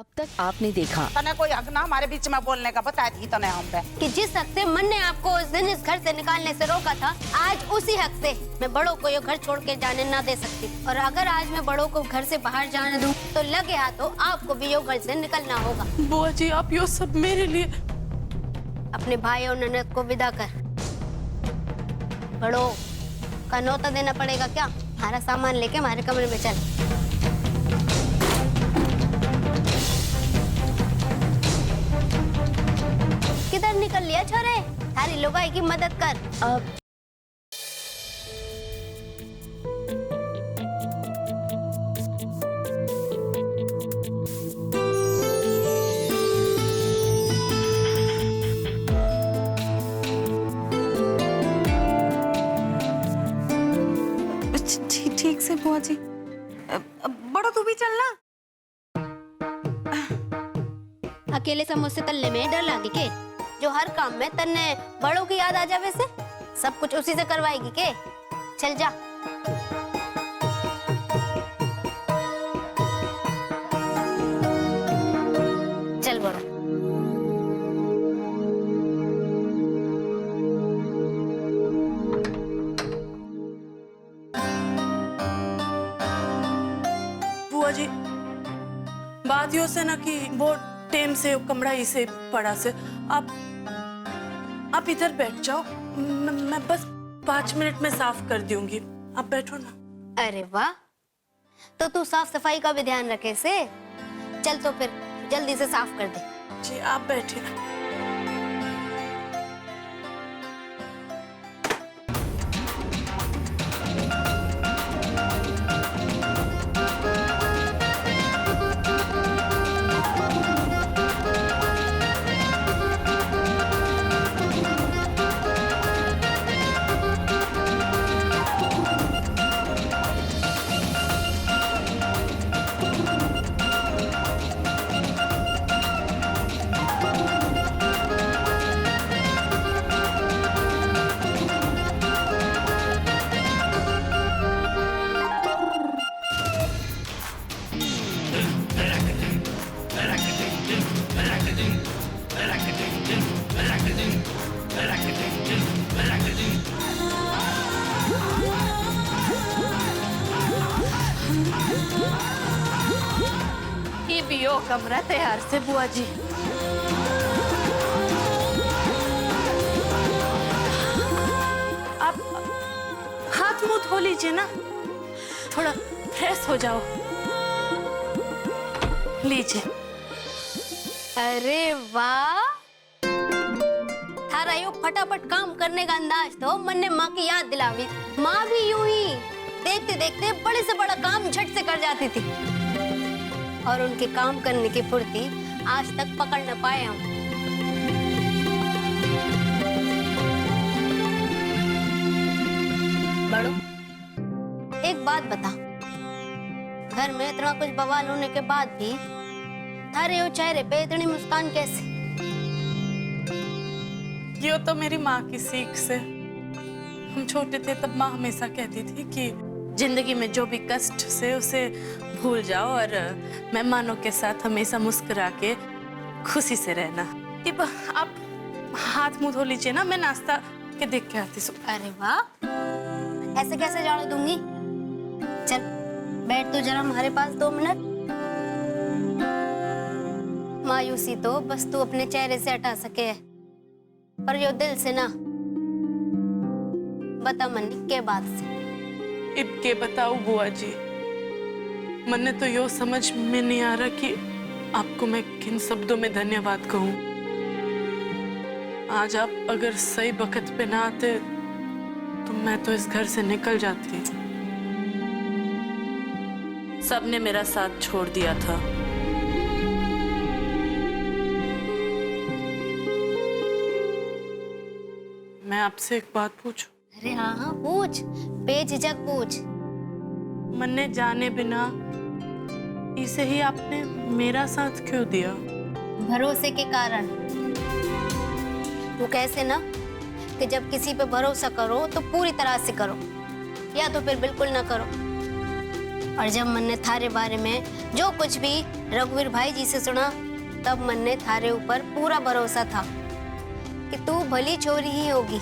अब तक आपने देखा तने कोई हक ना हमारे बीच में बोलने का बताया थी तने हम पे कि जिस हक से मन ने आपको उस दिन इस घर से निकालने से रोका था, आज उसी हक से मैं बड़ों को ये घर छोड़ के जाने ना दे सकती। और अगर आज मैं बड़ों को घर से बाहर जाने दूं, तो लगे हाथों आपको भी ये घर से निकलना होगा। बुआ जी आप यो सब मेरे लिए। अपने भाई और ननद को विदा कर। बड़ों का न्योता देना पड़ेगा क्या? हमारा सामान लेके हमारे कमरे में चल। किधर निकल लिया छोरे? थारी लुगाई की मदद कर। अब ठीक से बुआ जी। बड़ो तू भी चलना। अकेले समोसे तलने में डर लगी के? जो हर काम में तन्ने बड़ों की याद आ जावे से सब कुछ उसी से करवाएगी के? चल जा। चल बड़ो। बुआ जी बात यो से ना कि वो टेम से कमरा इसे पड़ा से आप इधर बैठ जाओ। मैं बस 5 मिनट में साफ कर दूंगी। आप बैठो ना। अरे वाह, तो तू साफ सफाई का भी ध्यान रखे से। चल तो फिर जल्दी से साफ कर दे। जी आप बैठे। ये भी यो कमरा तैयार से बुआ जी। आप हाथ मुंह धो लीजिए ना, थोड़ा फ्रेश हो जाओ। लीजिए। अरे वाह, थारा यो फटाफट काम करने का अंदाज तो मन ने माँ की याद दिलावी। माँ भी यूं ही देखते देखते बड़े से बड़ा काम झट से कर जाती थी, और उनके काम करने की फुर्ती आज तक पकड़ न पाए हम। बड़ो, एक बात बता, घर में इतना कुछ बवाल होने के बाद भी थारे वो चेहरे पे इतनी मुस्कान कैसे? ये तो मेरी माँ की सीख से। हम छोटे थे तब माँ हमेशा कहती थी कि जिंदगी में जो भी कष्ट से उसे भूल जाओ और मेहमानों के साथ हमेशा मुस्कुरा के खुशी से रहना। अब आप हाथ मुंह धो लीजिए ना, मैं नाश्ता के देख के आती हूँ। अरे वाह, ऐसे कैसे जाने दूंगी? चल बैठ तो जरा हमारे पास 2 मिनट। मायूसी तो बस तू अपने चेहरे से हटा सके है, पर यो दिल से ना। बता मन्नी के बात से। इब के बताओ बुआ जी, मन्ने तो यो समझ में नहीं आ रहा कि आपको मैं किन शब्दों में धन्यवाद कहूँ। आज आप अगर सही वक्त पे ना आते तो मैं तो इस घर से निकल जाती। सबने मेरा साथ छोड़ दिया था। मैं आपसे एक बात पूछूं? अरे हाँ हाँ पूछ, बेझिझक पूछ। मन्ने जाने बिना इसे ही आपने मेरा साथ क्यों दिया? भरोसे के कारण। वो कैसे ना कि जब किसी पे भरोसा करो तो पूरी तरह से करो, या तो फिर बिल्कुल ना करो। और जब मन ने थारे बारे में जो कुछ भी रघुवीर भाई जी से सुना, तब मन ने थारे ऊपर पूरा भरोसा था कि तू भली छोरी ही होगी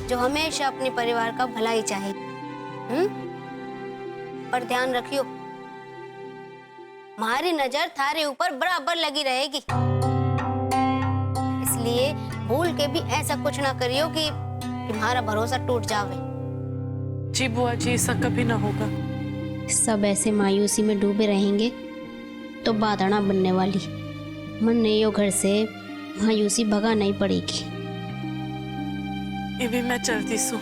जो हमेशा अपने परिवार का भला ही चाहे। पर ध्यान रखियो, हमारी नजर थारे ऊपर बराबर लगी रहेगी, इसलिए भूल के भी ऐसा कुछ ना करियो कि तुम्हारा भरोसा टूट जावे। जी बुआ जी, ऐसा कभी ना होगा। सब ऐसे मायूसी में डूबे रहेंगे तो बादड़ा बनने वाली। मन ने यो घर से मायूसी भगा नहीं पड़ेगी। ये भी मैं चलती सू।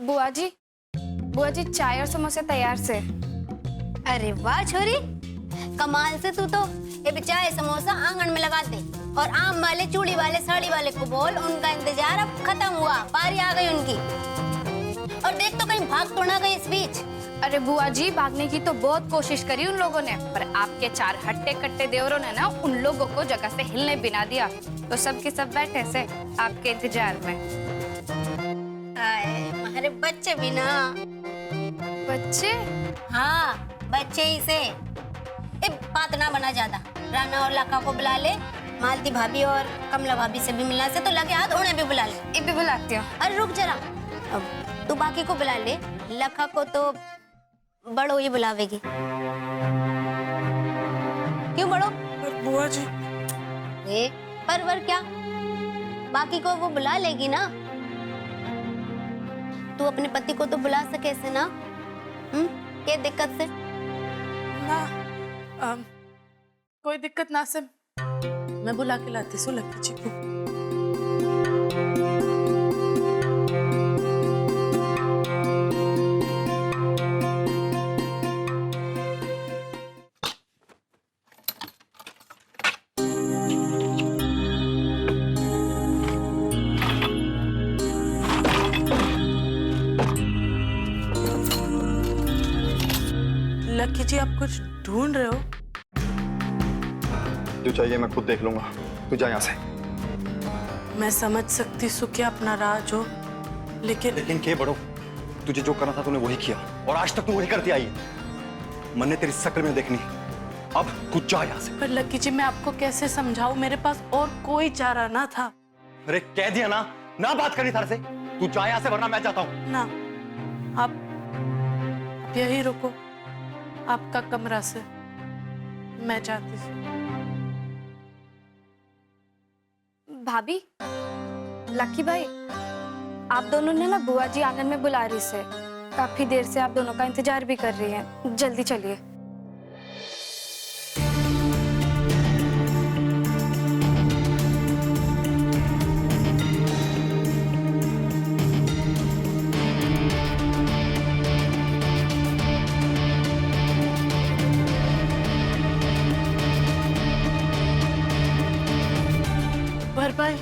बुआ जी चाय और समोसे तैयार से। अरे वाह छोरी, कमाल से तू तो ये चाय समोसा आंगन में लगा दे और आम वाले, चूड़ी वाले, साड़ी वाले को बोल उनका इंतजार अब खत्म हुआ, बारी आ गई उनकी। और देख तो कहीं भाग तो ना गई इस बीच। अरे बुआ जी, भागने की तो बहुत कोशिश करी उन लोगों ने, पर आपके 4 हट्टे कट्टे देवरों ने ना उन लोगों को जगह से हिलने बिना दिया, तो सब के सब बैठे से आपके इंतजार में। हमारे बच्चे भी ना। बच्चे? हाँ, बच्चे ही से। बात ना बना ज्यादा। राना और लाखा को बुला ले, मालती भाभी और कमला भाभी से भी मिलना से तो लगे हाथ, उन्हें भी बुला ले। ये भी बुलाती हूँ। अरे रुक जरा, अब तू बाकी को बुला ले, लखा को तो बड़ो ही बुलावेगी। क्यों बड़ो? पर बुआ जी। परवर क्या, बाकी को वो बुला लेगी ना। तू अपने पति को तो बुला सके से ना। क्या दिक्कत से? ना कोई दिक्कत ना से, मैं बुला के लाती सू लकी जी को। लकी जी, आप कुछ ढूंढ रहे हो? जो चाहिए मैं खुद देख लूंगा, तू जा यहाँ से। मैं समझ सकती सु कि अपना राज हो, लेकिन के बड़ो, तुझे जो करना था तूने वही किया और आज तक तू वही करती आई है। मन ने तेरी शक्ल में देखनी, अब तू जा यहाँ से। पर लकी जी, मैं आपको कैसे समझाऊं, मेरे पास और कोई चारा ना था। अरे कह दिया ना, ना बात करनी थारे से। तू जा यहाँ से वरना मैं जाता हूँ। ना, आप यही रुको, आपका कमरा से मैं जाती हूँ। भाभी, लकी भाई, आप दोनों ने ना बुआ जी आंगन में बुला रही से, काफी देर से आप दोनों का इंतजार भी कर रही हैं, जल्दी चलिए। पर भाई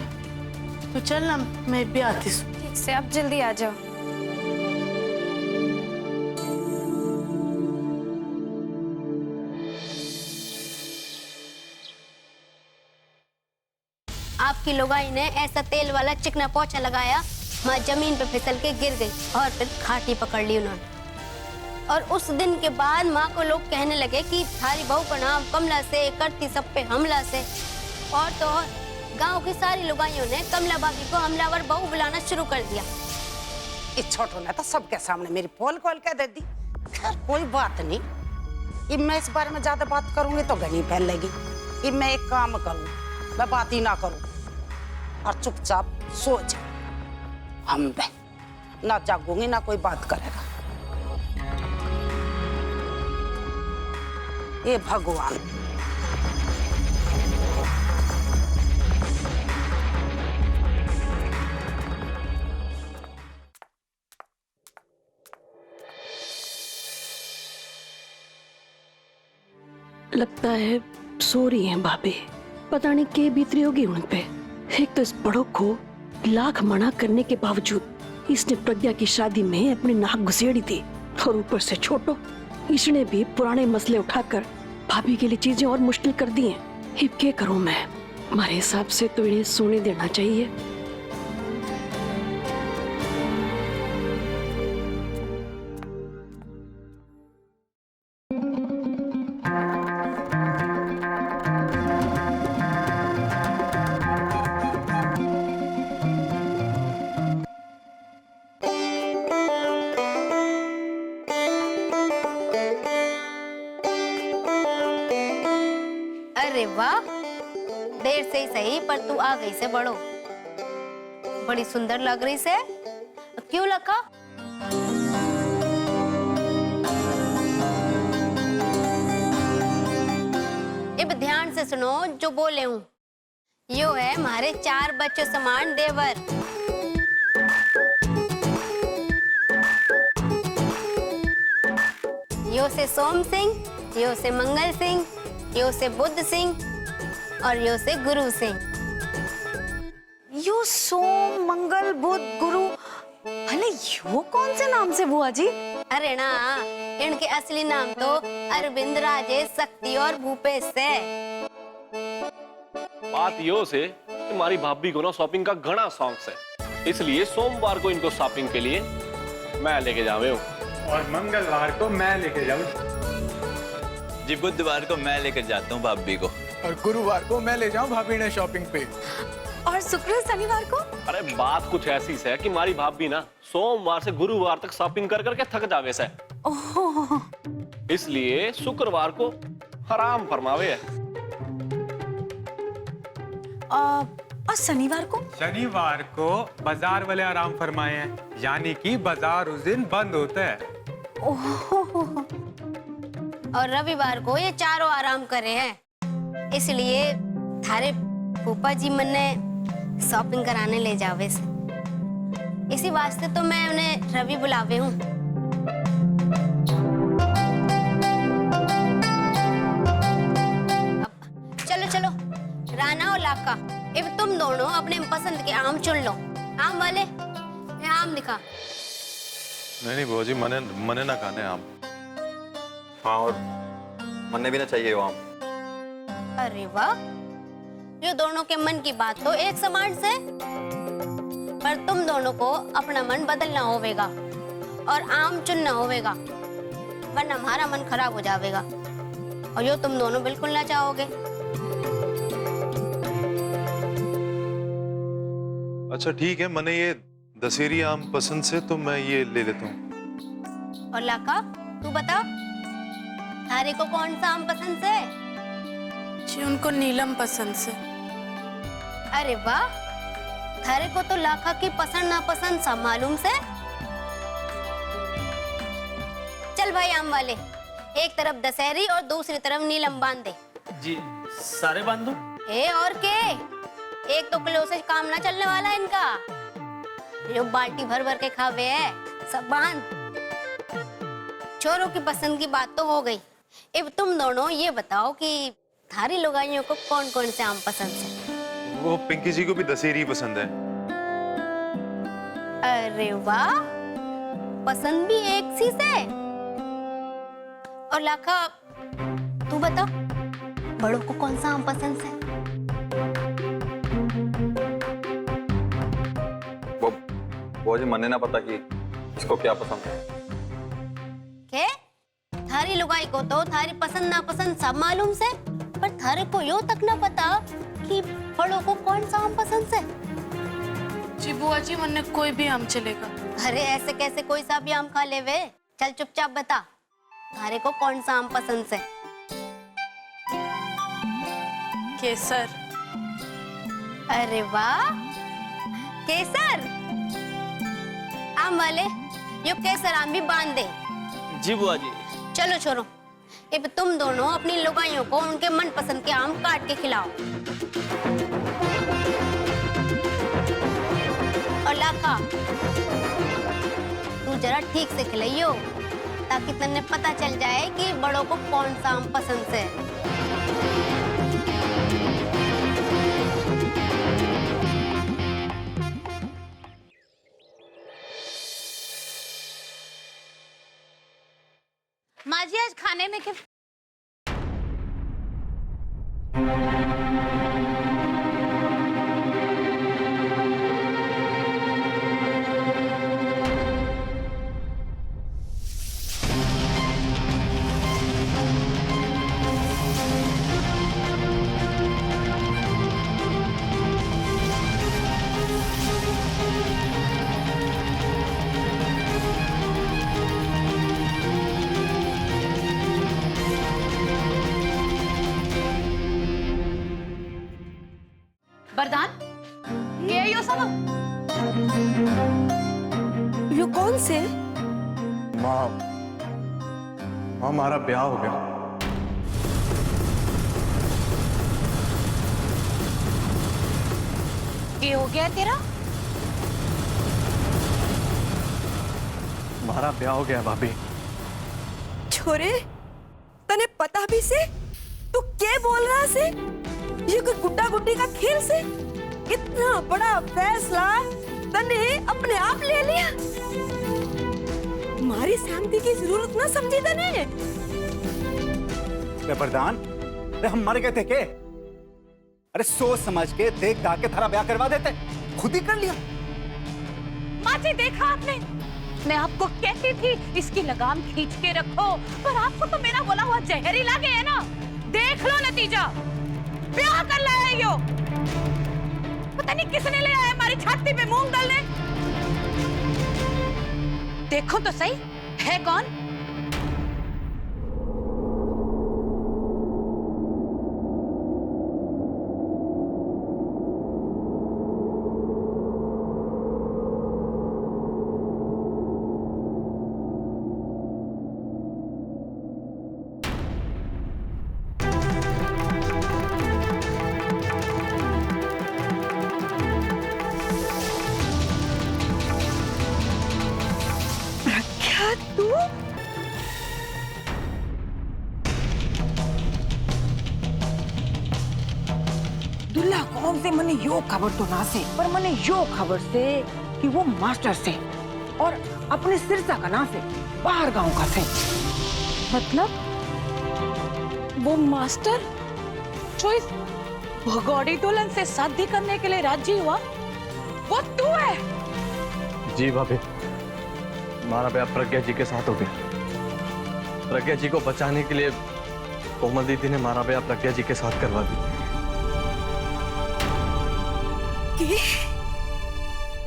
तो चल ना, मैं भी आती हूँ। ठीक से, आप जल्दी आ जाओ। आपकी लोगाई ने ऐसा तेल वाला चिकना पोछा लगाया, माँ जमीन पे फिसल के गिर गई और फिर खाटी पकड़ ली उन्होंने। और उस दिन के बाद माँ को लोग कहने लगे कि थारी बहू का नाम कमला से, करती सब पे हमला से। और तो और गांव की सारी लुगाइयों ने कमला भाभी को हमलावर बहू बुलाना शुरू कर दिया। इस छोटो ने तो सबके सामने मेरी पोल खोल के दे दी। खैर कोई बात नहीं, अब मैं इस बारे में ज्यादा बात करूंगी तो घनी फैलेगी। अब मैं एक काम करूं, मैं बात ही ना करूं और चुपचाप सो जा। हम ना जागूंगी ना कोई बात करेगा। ये भगवान, लगता है सो रही हैं भाभी। पता नहीं क्या बीतरी होगी उन पे। एक तो इस बड़ों को लाख मना करने के बावजूद इसने प्रज्ञा की शादी में अपनी नाक घुसेड़ी थी, और ऊपर से छोटो, इसने भी पुराने मसले उठाकर भाभी के लिए चीजें और मुश्किल कर दी हैं। अब क्या करूं मैं? हमारे हिसाब से तो इन्हें सोने देना चाहिए। अरे वाह, देर से ही सही पर तू आ गई से बड़ो। बड़ी सुंदर लग रही से। क्यों लखा? अब ध्यान से सुनो जो बोले हूँ। यो है हमारे 4 बच्चों समान देवर। यो से सोम सिंह, यो से मंगल सिंह, यो से बुद्ध सिंह और यो से गुरु सिंह। यो सोम मंगल बुध गुरु, भले यो कौन से नाम से बुआ जी? अरे ना, इनके असली नाम तो अरविंद, राजेश, शक्ति और भूपेश से। बात यो से कि हमारी भाभी को ना शॉपिंग का घना शौक है, इसलिए सोमवार को इनको शॉपिंग के लिए मैं लेके जावे हूँ और मंगलवार को मैं लेके जाऊँ जी, बुधवार को मैं लेकर जाता हूँ भाभी को और गुरुवार को मैं ले जाऊँ भाभी ने शॉपिंग पे और शुक्र शनिवार को? अरे बात कुछ ऐसी है कि हमारी भाभी ना सोमवार से गुरुवार तक शॉपिंग कर करके थक जावे से, ओह, इसलिए शुक्रवार को आराम फरमावे है। और शनिवार को? शनिवार को बाजार वाले आराम फरमाए हैं, यानी कि बाजार उस दिन बंद होता है। ओह, और रविवार को ये चारों आराम करे हैं, इसलिए थारे फूफा जी मन्ने शॉपिंग कराने ले जावे से। इसी वास्ते तो मैं उन्हें रवि बुलावे हूँ। चलो चलो, राना और लाका, अब तुम दोनों अपने पसंद के आम चुन लो। आम वाले, ये आम दिखा। नहीं बुआ जी, मने ना खाने आम। हाँ, और मन्ने भी ना चाहिए वो आम। अरे वाह, ये दोनों के मन की बात तो एक समान से, पर तुम दोनों को अपना मन बदलना होवेगा और आम चुनना होवेगा, वरना हमारा मन खराब हो जाएगा और यो तुम दोनों बिल्कुल ना चाहोगे। अच्छा ठीक है, मने ये दशहरी आम पसंद से तो मैं ये ले लेता हूँ। और लाका, तू बता, थारे को कौन सा आम पसंद से? जी उनको नीलम पसंद से। अरे वाह, थारे को तो लाका की पसंद नापसंद सब मालूम से। चल भाई आम वाले, एक तरफ दशहरी और दूसरी तरफ नीलम बांध दे। जी सारे बांधो। ए और के, एक तो किलो से काम ना चलने वाला है इनका, जो बाल्टी भर भर के खावे है, सब बांध। छोरों की पसंद की बात तो हो गई, अब तुम दोनों ये बताओ कि थारी लुगाइयों को कौन कौन से आम पसंद है? वो पिंकी जी को भी दशहरी पसंद है। अरे वाह, पसंद भी एक सी से। और लाखा, तू बता, बड़ों को कौन सा आम पसंद है? वो जी मन्ने ना पता कि इसको क्या पसंद है। के? थारी लुगाई को तो थारी पसंद नापसंद सब मालूम से, पर थारे को यो तक ना पता कि बड़ों को कौन सा आम पसंद से। जी बुआ जी, मन्ने कोई भी आम चलेगा। अरे ऐसे कैसे कोई सा भी आम खा ले वे? चल चुपचाप बता, थारे को कौन सा आम पसंद से? केसर। अरे वाह, केसर। आम वाले, यो केसर आम भी बांध दे। जी बुआ जी। चलो छोरो, अब तुम दोनों अपनी लुगाइयों को उनके मनपसंद के आम काट के खिलाओ। और लाखा, तू जरा ठीक से खिलाइयो, ताकि तन्ने पता चल जाए कि बड़ों को कौन सा आम पसंद है। माँ जी, आज खाने में क्या? वरदान ये यो सब यो कौन से? माँ हमारा ब्याह हो गया। ये हो गया तेरा? हमारा ब्याह हो गया भाभी। छोरे तने पता भी से तू क्या बोल रहा से? ये कोई गुड्डा गुड्डी का खेल से? इतना बड़ा फैसला तने अपने आप ले लिया? हमारी सहमति की जरूरत ना समझी तने? वरदान, अरे हम मर गए थे के? अरे सोच समझ के देख दाख के थारा ब्याह करवा देते, खुद ही कर लिया। माँ जी देखा आपने, मैं आपको कहती थी इसकी लगाम खींच के रखो, पर आपको तो मेरा बोला हुआ जहर ही लागे है ना। देख लो नतीजा, ब्याह कर लाया यो। पता नहीं किसने ले आया हमारी छाती पे मूंग डालने। देखो तो सही है कौन? दुल्ला कौन से मने यो खबर तो ना से, पर मने यो खबर से कि वो मास्टर से और अपने सिरसा का ना से, बाहर गांव का से। मतलब वो मास्टर जो इस भगौड़ी दुल्हन से शादी करने के लिए राजी हुआ, वो तू है? जी भाभी, हमारा ब्याह प्रज्ञा जी के साथ हो गया। प्रज्ञा जी को बचाने के लिए कोमल दीदी ने हमारा ब्याह प्रज्ञा जी के साथ करवा दिया।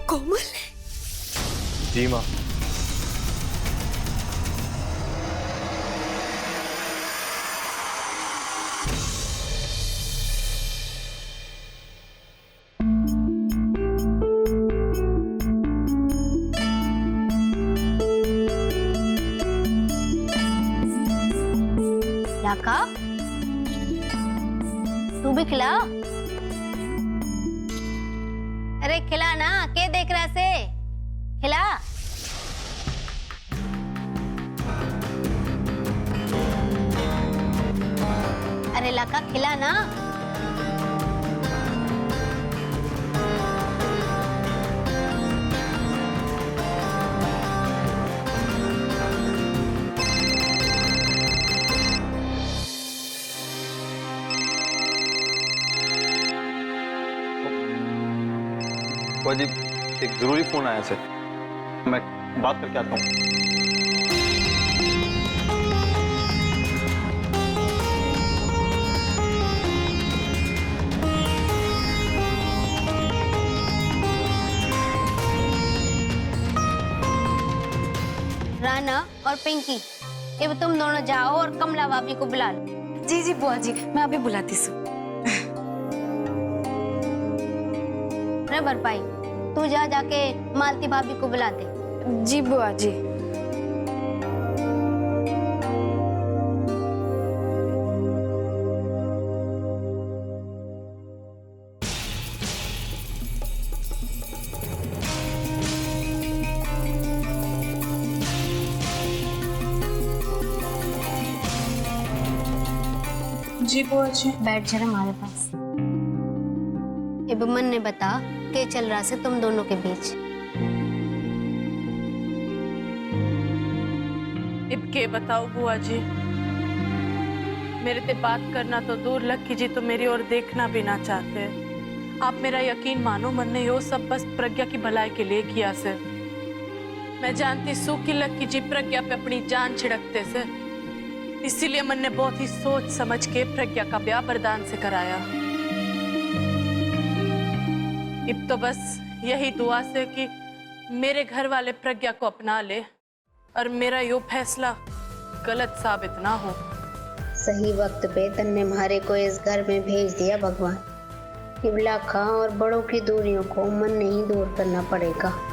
कोमल? जी माँ। लाका, तू भी खिला। अरे खिला ना, क्या देख रहा से? खिला। अरे लाका खिला ना। जी एक जरूरी फोन आया सर, मैं बात करके आता हूँ। राना और पिंकी, ये तुम दोनों जाओ और कमला भाभी को बुला लो। जी जी बुआ जी, मैं अभी बुलाती हूँ। अरे बरपाई, तू जा जाके मालती भाभी को बुला दे। जी बुआ जी। जी बुआ जी। बैठ जरा हमारे पास। अब मन ने बता क्या चल रहा से तुम दोनों के बीच? अब के बताओ बुआ जी, मेरे से बात करना तो दूर, लक्की जी तो मेरी ओर देखना भी ना चाहते। आप मेरा यकीन मानो, मन ने यो सब बस प्रज्ञा की भलाई के लिए किया से। मैं जानती सू कि लक्की जी प्रज्ञा पे अपनी जान छिड़कते से, इसीलिए मन ने बहुत ही सोच समझ के प्रज्ञा का ब्याह वरदान से कराया। अब तो बस यही दुआ से कि मेरे घर वाले प्रज्ञा को अपना ले और मेरा यो फैसला गलत साबित ना हो। सही वक्त पे तन्ने मारे को इस घर में भेज दिया भगवान। इब्लाखा और बड़ों की दूरियों को मन नहीं दूर करना पड़ेगा।